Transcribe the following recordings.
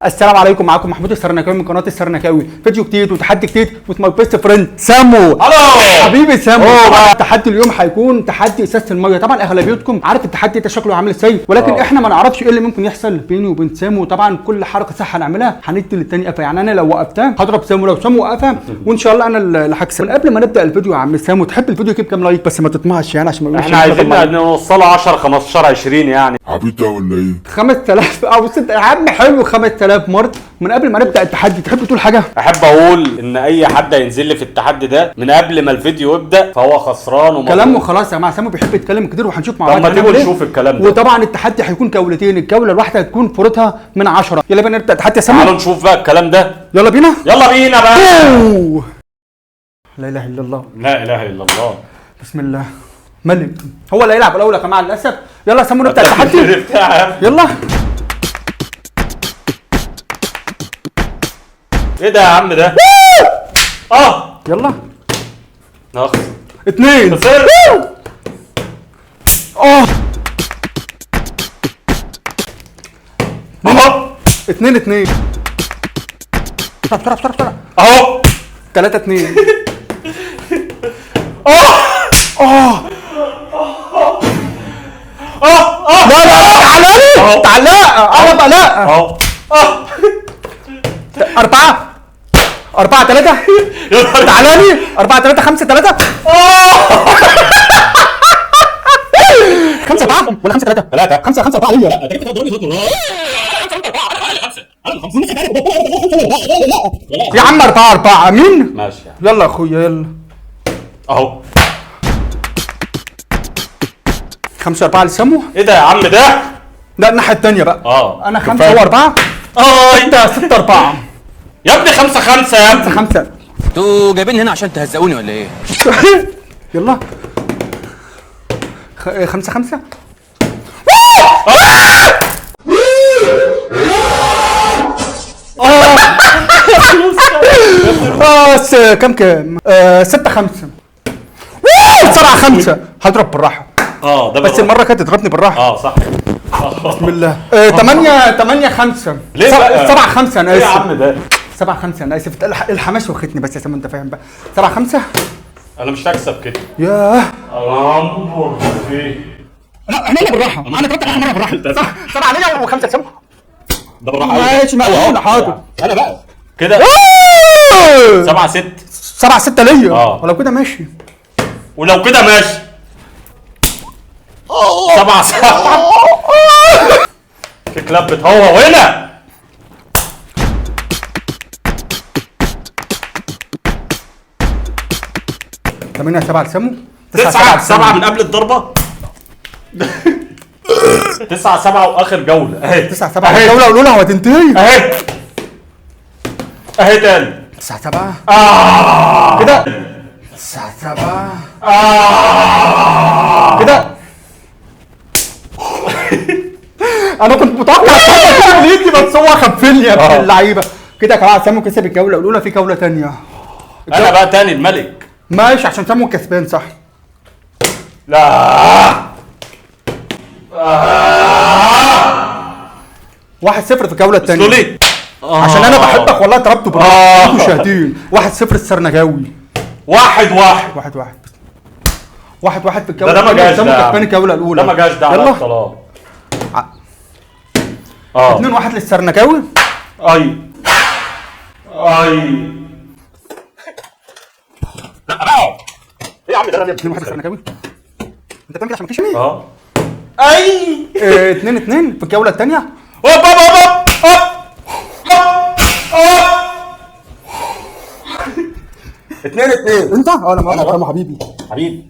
السلام عليكم، معاكم محمود السرنكاوي من قناه السرنكاوي. فيديو جديد وتحدي جديد وذ ماي بيست فريند سامو. الو حبيبي سامو. التحدي اليوم هيكون تحدي ازازه الميه. طبعا اغلبيتكم عارف التحدي ده شكله عامل ازاي، ولكن احنا ما نعرفش ايه اللي ممكن يحصل بيني وبين سامو. طبعا كل حركه صح هنعملها هندي للتاني قفا، يعني انا لو وقفتها هضرب سامو، لو سامو وقفها وان شاء الله انا اللي هكسب. من قبل ما نبدا الفيديو يا عم سامو، تحب الفيديو يجيب كام لايك؟ بس ما تطمعش يعني عشان ما احنا عايزين نوصله 10 15 20 يعني. عبيطة ولا ايه؟ 5000 او 6 يا عم. حلو 5000 مرة. من قبل ما نبدا التحدي تحب تقول حاجه؟ احب اقول ان اي حد هينزل لي في التحدي ده من قبل ما الفيديو يبدا فهو خسران كلامه خلاص يا جماعه. سامو بيحب يتكلم كتير وهنشوف مع بعض. طب ما تيجوا نشوف الكلام ده. وطبعا التحدي هيكون جولتين، الجوله الواحده هتكون فورتها من 10. يلا بينا نبدا التحدي يا سامو. تعالوا نشوف بقى الكلام ده. يلا بينا يلا بينا بقى. لا اله الا الله. لا اله الا الله. بسم الله. ملك هو اللي هيلعب الاول يا جماعه للاسف. يلا يا سامو نبدا التحدي. يلا. ايه ده يا عم ده؟ يلا. نخ 2 خسر. 2 بسرعه اهو 3-2. لا تعالى انا بقى لا. اهو 4-3. تعالى لي 4-3 5-3. 5-4 ولا 5-3؟ 5-4 ليا. يا عم 4-4 مين؟ ماشي يلا يا اخويا يلا. اهو 5-4 لسامو. ايه ده يا عم ده؟ لا الناحيه الثانيه بقى. انا 5 كفاية. هو 4. انت 6-4. يا ابني 5-5 يا ابني. 5. انتوا جايبين هنا عشان تهزقوني ولا ايه؟ يلا 5-5. كم 6-5. 7-5. هضرب بالراحه. ده بس المره كانت تضربني بالراحه. صح. بسم الله. 8-5. ليه بقى؟ 7-5 انا ايه اسف. يا عم ده؟ 7-5 انا اسف. الحماس واخدني بس يا سامو انت فاهم بقى. 7-5. انا مش هكسب كده. ياه. الامر فيه. لا احنا بالراحه. انا ضربت اخر مره بالراحه. 7 عليا و5 لسامو. ده بالراحه. ماشي مقبول حاضر. انا بقى كده 7-6. 7-6 ليا. ولو كده ماشي. ولو كده ماشي 7-7. في كلاب بتهوى هنا. 8-7 لسامو. 9-7 من قبل الضربه. 9-7 واخر جوله اهي. 9-7 الجوله الاولى وهتنتهي اهي. اهي تاني 9-7 كده 9-7 كده. انا كنت متوقع تعمل ايدي بس هو خفلني يا ابن اللعيبه. كده يا جماعه سامو كسب الجوله الاولى. في جوله ثانيه. انا بقى تاني الملك. ماشي عشان سامو كسبان صح. لا 1-0 في الجوله الثانيه. ليه؟ عشان انا بحبك والله. ضربته بالراحه مشاهدين. 1-0 السرنجاوي. 1-1 1-1 في الجوله. ده ما جاش. سامو كسبان الجوله الاولى. ده ما جاش. ده على يلا الطلاق. 2-1 للسرنجاوي. اي ايه يا عم ده؟ 2-1 للسرنجاوي. انت بتعمل كده عشان ما تكشفني. اي 2-2 في الجوله الثانيه. هوب هوب هوب هوب 2-2. انت انا حبيبي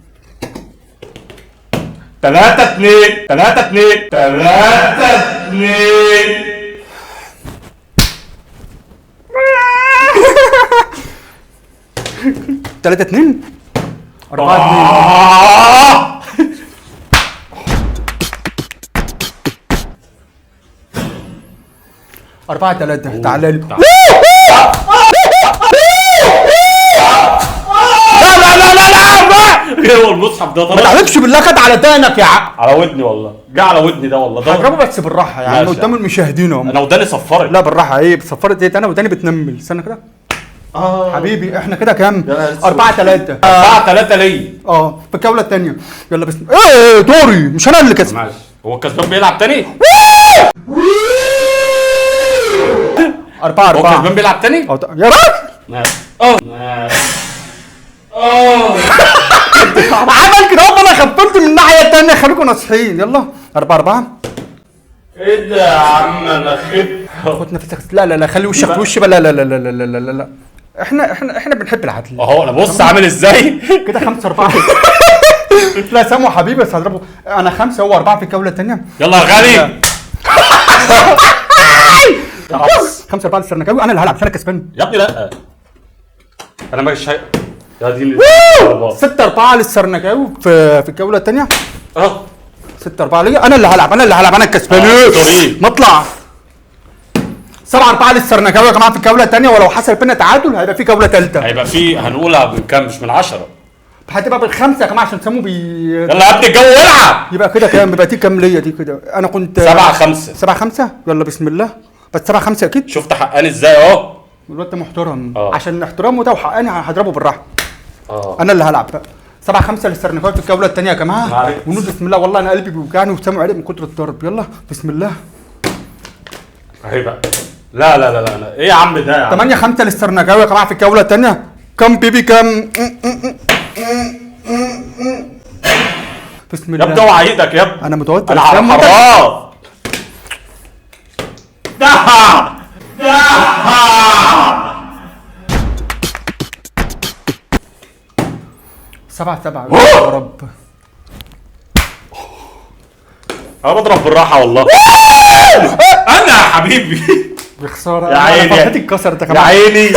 3-2 3-2 4-2 4-3. تعالى لي. لا والمصحف ده ما طرش. تعرفش بالله خد على دانك يا عم. على ودني والله، جه على ودني ده والله ده. هجربه بس بالراحه يعني ماشي. قدام المشاهدين اهو. انا وداني صفرت. لا بالراحه، ايه صفرت ايه؟ انا وداني بتنمل. استنى كده حبيبي، احنا كده كام؟ 4-3. 4-3 ليا. في الجوله الثانيه. يلا بسم ايه دوري، مش انا اللي كسب. معلش، هو الكسبان بيلعب تاني؟ 4-4. هو الكسبان بيلعب تاني؟ يا راجل ماشي. عمل كده اهو، انا خفلت من الناحيه الثانيه. خليكم ناصحين. يلا 4-4. ايه ده يا عم انا خفت. خد نفسك. لا خلي وشك في وشي بقى. لا احنا بنحب العدل. اهو انا بص عامل ازاي. كده 5-4. لا سامو حبيبي بس هضربه. انا 5 هو 4 في الجوله الثانيه. يلا يا غالي. 5-4 للسرنكاوي. انا اللي هلعب عشان انا كسبان. يا ابني لا، انا مش يا دي 6-4 للسرنكاوي في الجوله الثانيه. 6-4 ليا. انا اللي هلعب انا الكسبان. مطلع 7-4 للسرنكاوي يا جماعه في الجوله الثانيه، ولو حصل بينا تعادل هيبقى في جوله ثالثه. هيبقى في هنقولها بكام؟ مش من 10. هتبقى بالخمسه يا جماعه عشان سامو يلا يا ابني الجو ولع. يبقى كده كام؟ يبقى دي كام ليا دي كده؟ انا كنت 7-5. 7-5. يلا بسم الله. بس 7-5 اكيد. شفت حقاني ازاي اهو. الواد ده محترم. اه. عشان احترامه ده وحقاني هضربه بالراحه. انا اللي هلعب بقى. 7-5 للسرنكاوي في الجوله الثانيه يا جماعه. ونقول بسم الله. والله انا قلبي بيوجعني وسامو عرق من كتر الضرب. يلا بسم الله. اهي بقى. لا ايه يا عم ده يا عم. 8-5 للسرنكاوي يا جماعه في الجوله الثانيه. كم بيبي كم. بسم الله. يا ابني اوعى ايدك يا ابني. انا متوتر. انا على حراس. سبعة يا رب. انا بضرب بالراحه والله. انا يا حبيبي. بخساره يا عيني. فرحتي اتكسرت يا يا جماعه. عيني.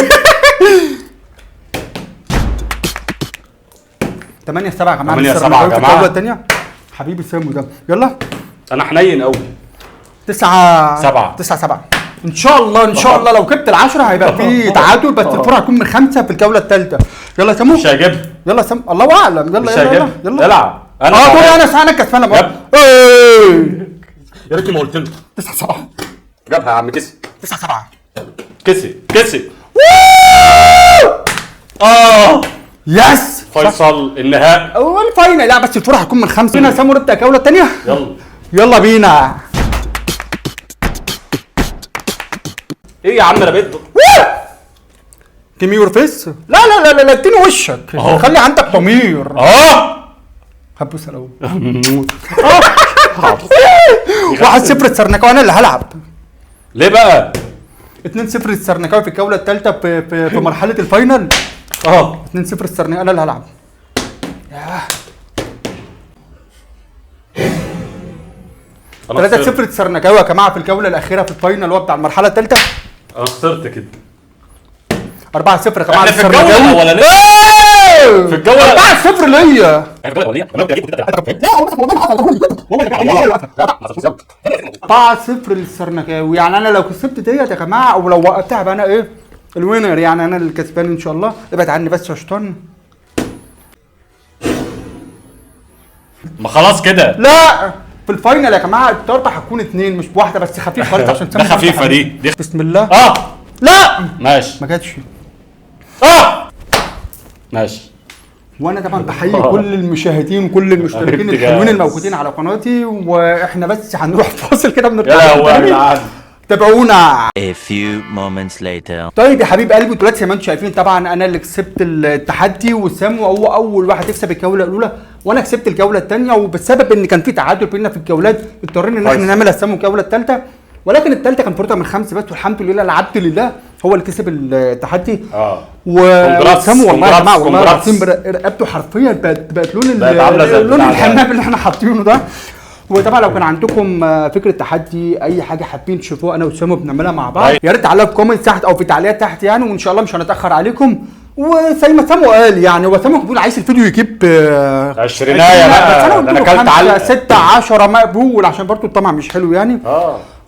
8-7 يا جماعه. 8-7 يا في جماعة. الجوله الثانيه. حبيبي سامو ده. يلا انا حنين قوي. 9-7. ان شاء الله لو جبت ال10 هيبقى في تعادل، بس الفرق هتكون من 5 في الجوله الثالثه. يلا يا سامو. مش هجيبها. يلا يا سامو. الله اعلم. يلا العب. دوري انا ساعه كسبان بقى. يا ريتني ما قلت له. 9-7. جابها يا عم. كسب. 9-7. كسب. يس. فيصل النهائي. اول فاينل. لا بس الفرق هتكون من 5. هنا سامو نبدا الجوله الثانيه. يلا بينا. ايه يا عم انا بقيت كيمي يور فيس. لا اديني وشك. خلي عندك ضمير. هبوس الاول. 1-0 السرنكاوي. انا اللي هلعب. ليه بقى؟ 2-0 السرنكاوي في الجوله الثالثه في مرحله الفاينل. 2-0 السرنكاوي. انا اللي هلعب. 3-0 السرنكاوي يا جماعه في الجوله الاخيره في الفاينل اللي هو بتاع المرحله الثالثه. انا خسرت كده. 4-0 يا جماعه. احنا في الجوله الاولانيه. في الجوله 4-0 ليا. 4-0 للسرنكاوي. يعني انا لو كسبت ديت يا جماعه او لو وقفتها بقى انا ايه الوينر، يعني انا الكسبان ان شاء الله. ابعد عني بس يا شيطان. ما خلاص كده. لا في الفاينل يا جماعه الضربه هتكون 2 مش بواحده بس. خفيف خالص عشان ده خفيفه دي. بسم الله. لا ماشي. ما جاتش. ماشي. وانا طبعا بحيي كل المشاهدين وكل المشتركين الحلوين الموجودين على قناتي. واحنا بس هنروح فاصل كده يلا تابعونا. A few moments later. طيب يا حبيب قلبي دلوقتي زي ما انتم شايفين طبعا انا اللي كسبت التحدي، وسامو هو اول واحد يكسب الجوله الاولى، وانا كسبت الجوله الثانيه. وبسبب ان كان في تعادل بيننا في الجولات اضطرينا ان احنا نعمل سامو الجوله الثالثه، ولكن الثالثه كان فرصه من 5 بس. والحمد لله العبد لله هو اللي كسب التحدي. وسامو والله يا جماعه والله العظيم رقبته حرفيا بقت لون الحمام اللي احنا حاطينه ده. وطبعا لو كان عندكم فكره تحدي اي حاجه حابين تشوفوها انا وسامو بنعملها مع بعض، يا ريت تعلقوا في كومنت تحت او في تعليقات تحت يعني، وان شاء الله مش هنتاخر عليكم. وزي ما سامو قال يعني هو سامو بيقول عايز الفيديو يجيب 20 بقى. انا اكلت على 6-10 مقبول عشان برضو الطمع مش حلو يعني.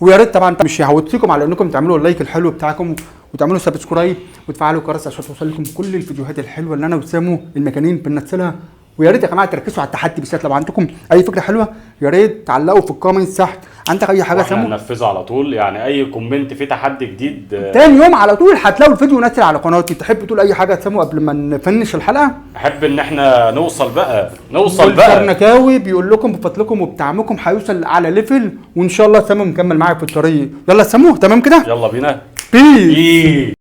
ويا ريت طبعا مش هعودكم على انكم تعملوا اللايك الحلو بتاعكم وتعملوا سبسكرايب وتفعلوا الجرس عشان توصل لكم كل الفيديوهات الحلوه اللي انا وسامو المكانين بننزلها. ويا ريت يا جماعه تركزوا على التحدي بالذات. لو عندكم اي فكره حلوه يا ريت تعلقوا في الكومنتس تحت. عندك اي حاجه واحنا سامو؟ ننفذه على طول، يعني اي كومنت فيه تحدي جديد. تاني يوم على طول هتلاقوا الفيديو نازل على قناتي. تحب تقول اي حاجه يا سامو قبل ما نفنش الحلقه؟ احب ان احنا نوصل بقى الكرنكاوي بيقول لكم بفضلكم وبدعمكم هيوصل على ليفل، وان شاء الله سامو مكمل معايا في الطريق. يلا سامو تمام كده؟ يلا بينا. بيس.